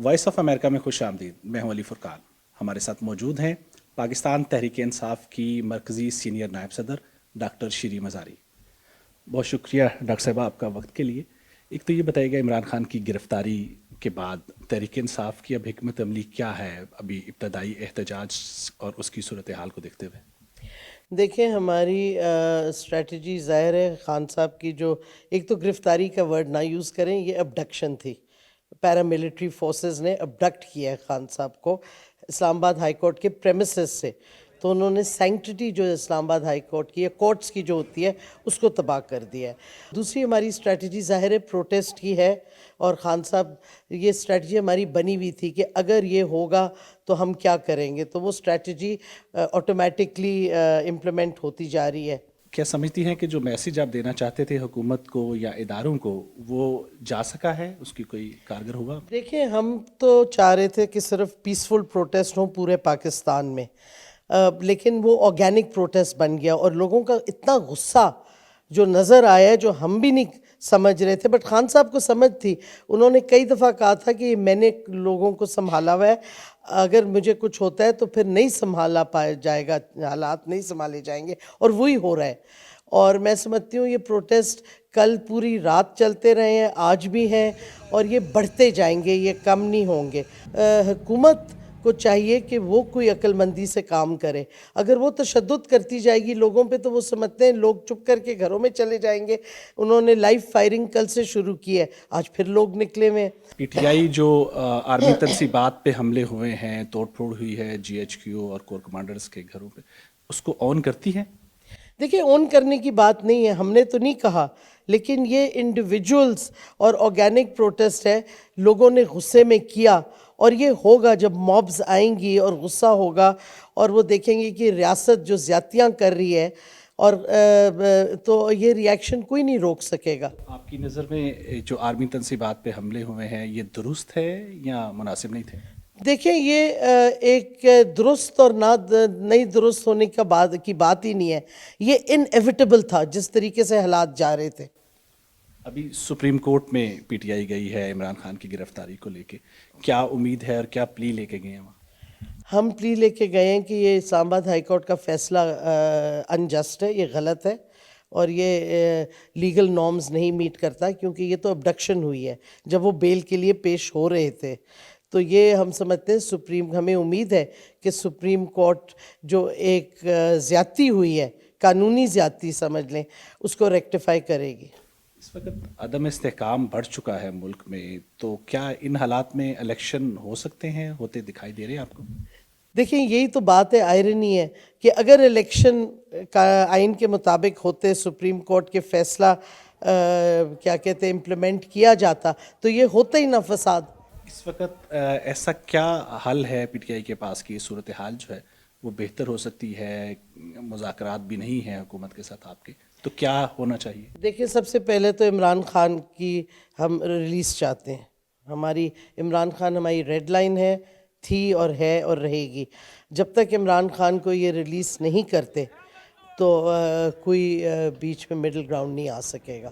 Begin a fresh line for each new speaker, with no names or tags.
Voice of America में खुश आमदीद। मैं हूं अली फुरकान। हमारे साथ मौजूद हैं पाकिस्तान तहरीक इंसाफ की मरकज़ी सीनियर नायब सदर डॉक्टर शीरी मज़ारी। बहुत शुक्रिया डॉक्टर साहब आपका वक्त के लिए। एक तो ये बताइएगा, इमरान खान की गिरफ्तारी के बाद तहरीक इंसाफ की अब हिकमत अमली क्या है अभी इब्तदाई एहतजाज और उसकी सूरत हाल को देखते हुए?
देखिए, हमारी स्ट्रेटजी ज़ाहिर है खान साहब की, जो एक तो गिरफ्तारी का वर्ड ना यूज़ करें, ये अबडक्शन थी। पैरामिलिट्री फोर्सेस ने अबडक्ट किया है खान साहब को इस्लामाबाद हाई कोर्ट के प्रेमिसेस से। तो उन्होंने सैंक्टिटी जो इस्लामाबाद हाई कोर्ट की या कोर्ट्स की जो होती है उसको तबाह कर दिया है। दूसरी हमारी स्ट्रेटजी ज़ाहिर है प्रोटेस्ट की है, और खान साहब, ये स्ट्रेटजी हमारी बनी हुई थी कि अगर ये होगा तो हम क्या करेंगे, तो वो स्ट्रेटजी ऑटोमेटिकली इम्प्लीमेंट होती जा रही है।
क्या समझती हैं कि जो मैसेज आप देना चाहते थे हुकूमत को या इदारों को, वो जा सका है, उसकी कोई कारगर हुआ?
देखिए, हम तो चाह रहे थे कि सिर्फ पीसफुल प्रोटेस्ट हो पूरे पाकिस्तान में, लेकिन वो ऑर्गेनिक प्रोटेस्ट बन गया और लोगों का इतना गुस्सा जो नज़र आया है, जो हम भी नहीं समझ रहे थे, बट खान साहब को समझ थी। उन्होंने कई दफ़ा कहा था कि मैंने लोगों को संभाला हुआ है, अगर मुझे कुछ होता है तो फिर नहीं संभाला पाया जाएगा, हालात नहीं संभाले जाएंगे, और वही हो रहा है। और मैं समझती हूँ ये प्रोटेस्ट कल पूरी रात चलते रहे हैं, आज भी हैं, और ये बढ़ते जाएंगे, ये कम नहीं होंगे। हुकूमत को चाहिए कि वो कोई अक्लमंदी से काम करे। अगर वो तशद्दुद करती जाएगी लोगों पे, तो वो समझते हैं लोग चुप करके घरों में चले जाएंगे। उन्होंने लाइव फायरिंग कल से शुरू की है, आज फिर लोग निकले हुए हैं।
पीटीआई जो आर्मी तनसीबात पे हमले हुए हैं, तोड़फोड़ हुई है जीएचक्यू और कोर कमांडर्स के घरों पे, उसको ऑन करती है?
देखिए, ऑन करने की बात नहीं है, हमने तो नहीं कहा, लेकिन ये इंडिविजुअल्स और ऑर्गेनिक प्रोटेस्ट है, लोगों ने गुस्से में किया, और ये होगा जब मॉब्स आएंगी और गुस्सा होगा और वो देखेंगे कि रियासत जो ज़्यादतियाँ कर रही है, और तो ये रिएक्शन कोई नहीं रोक सकेगा।
आपकी नज़र में जो आर्मी तनसीबात पे हमले हुए हैं, ये दुरुस्त है या मुनासिब नहीं थे?
देखिए, ये एक दुरुस्त और ना नहीं दुरुस्त होने का बात ही नहीं है। ये इनएविटेबल था जिस तरीके से हालात जा रहे थे।
अभी सुप्रीम कोर्ट में पीटीआई गई है इमरान खान की गिरफ्तारी को लेके, क्या उम्मीद है और क्या प्ली लेके गए हैं वहाँ?
हम प्ली लेके गए हैं कि ये इस्लामाबाद हाई कोर्ट का फैसला अनजस्ट है, ये गलत है, और ये लीगल नॉर्म्स नहीं मीट करता, क्योंकि ये तो अबडक्शन हुई है जब वो बेल के लिए पेश हो रहे थे। तो ये हम समझते हैं, हमें उम्मीद है कि सुप्रीम कोर्ट जो एक ज़्यादती हुई है, कानूनी ज़्यादती समझ लें, उसको रेक्टिफाई करेगी।
इस वक्त अदम इस्तेहकाम बढ़ चुका है मुल्क में, तो क्या इन हालात में इलेक्शन हो सकते हैं, होते दिखाई दे रहे हैं आपको?
देखिए, यही तो बात है, आयरनी है कि अगर इलेक्शन का आइन के मुताबिक होते, सुप्रीम कोर्ट के फैसला क्या कहते हैं इम्प्लीमेंट किया जाता, तो ये होता ही ना फसाद।
इस वक्त ऐसा क्या हल है पीटीआई के पास कि सूरत हाल जो है वो बेहतर हो सकती है? मुज़ाकरात भी नहीं है हुकूमत के साथ आपके, तो क्या होना चाहिए?
देखिए, सबसे पहले तो इमरान खान की हम रिलीज़ चाहते हैं। हमारी इमरान खान हमारी रेड लाइन है, थी और है और रहेगी। जब तक इमरान खान को ये रिलीज़ नहीं करते, तो कोई बीच में मिडिल ग्राउंड नहीं आ सकेगा।